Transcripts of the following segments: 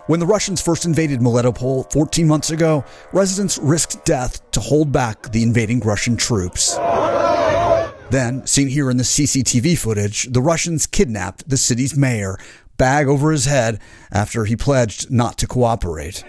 When the Russians first invaded Melitopol 14 months ago, residents risked death to hold back the invading Russian troops. Then, seen here in the CCTV footage, the Russians kidnapped the city's mayor, bag over his head, after he pledged not to cooperate.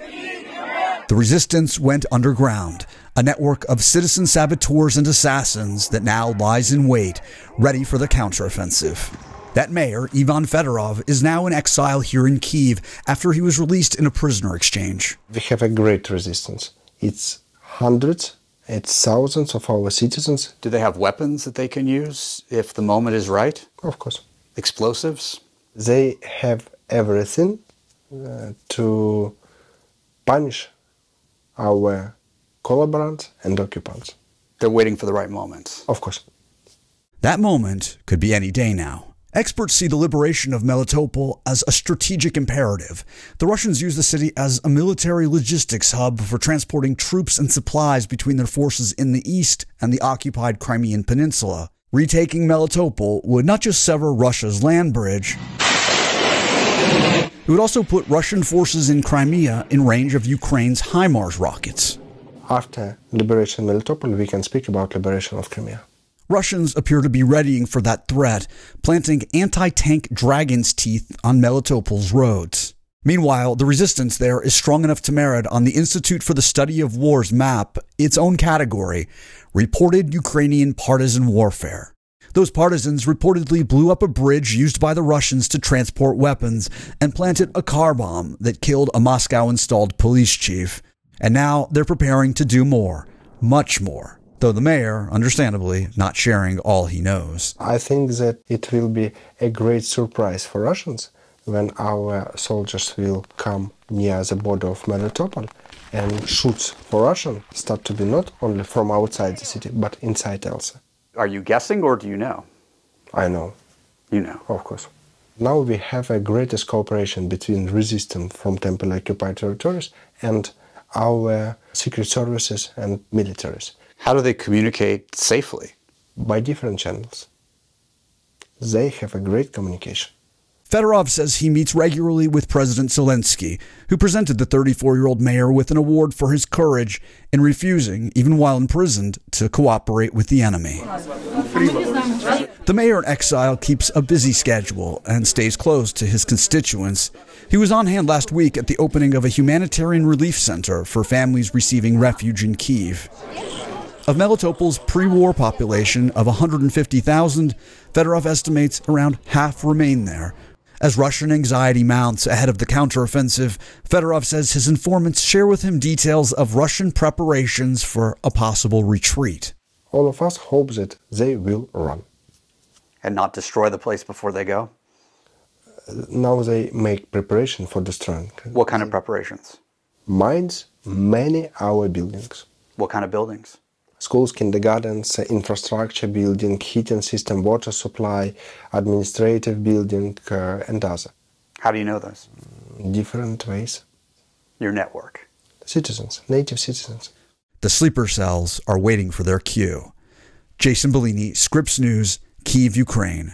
The resistance went underground, a network of citizen saboteurs and assassins that now lies in wait, ready for the counteroffensive. That mayor, Ivan Fedorov, is now in exile here in Kyiv after he was released in a prisoner exchange. We have a great resistance. It's hundreds, it's thousands of our citizens. Do they have weapons that they can use if the moment is right? Of course. Explosives? They have everything to punish our collaborators and occupants. They're waiting for the right moment. Of course. That moment could be any day now. Experts see the liberation of Melitopol as a strategic imperative. The Russians use the city as a military logistics hub for transporting troops and supplies between their forces in the east and the occupied Crimean Peninsula. Retaking Melitopol would not just sever Russia's land bridge, it would also put Russian forces in Crimea in range of Ukraine's HIMARS rockets. After liberation of Melitopol, we can speak about liberation of Crimea. Russians appear to be readying for that threat, planting anti-tank dragon's teeth on Melitopol's roads. Meanwhile, the resistance there is strong enough to merit on the Institute for the Study of War's map its own category, Reported Ukrainian Partisan Warfare. Those partisans reportedly blew up a bridge used by the Russians to transport weapons and planted a car bomb that killed a Moscow-installed police chief. And now they're preparing to do more, much more. Though the mayor, understandably, not sharing all he knows. I think that it will be a great surprise for Russians when our soldiers will come near the border of Melitopol and shoots for Russian start to be not only from outside the city, but inside also. Are you guessing or do you know? I know. You know? Of course. Now we have a greatest cooperation between resistance from temporarily occupied territories and our secret services and militaries. How do they communicate safely? By different channels. They have a great communication. Fedorov says he meets regularly with President Zelensky, who presented the 34-year-old mayor with an award for his courage in refusing, even while imprisoned, to cooperate with the enemy. The mayor in exile keeps a busy schedule and stays close to his constituents. He was on hand last week at the opening of a humanitarian relief center for families receiving refuge in Kyiv. Of Melitopol's pre-war population of 150,000, Fedorov estimates around half remain there. As Russian anxiety mounts ahead of the counteroffensive, Fedorov says his informants share with him details of Russian preparations for a possible retreat. All of us hope that they will run. And not destroy the place before they go? Now they make preparation for destroying. What kind of preparations? Mines, many our buildings. What kind of buildings? Schools, kindergartens, infrastructure building, heating system, water supply, administrative building, and other. How do you know those? Different ways. Your network. Citizens, native citizens. The sleeper cells are waiting for their cue. Jason Bellini, Scripps News, Kyiv, Ukraine.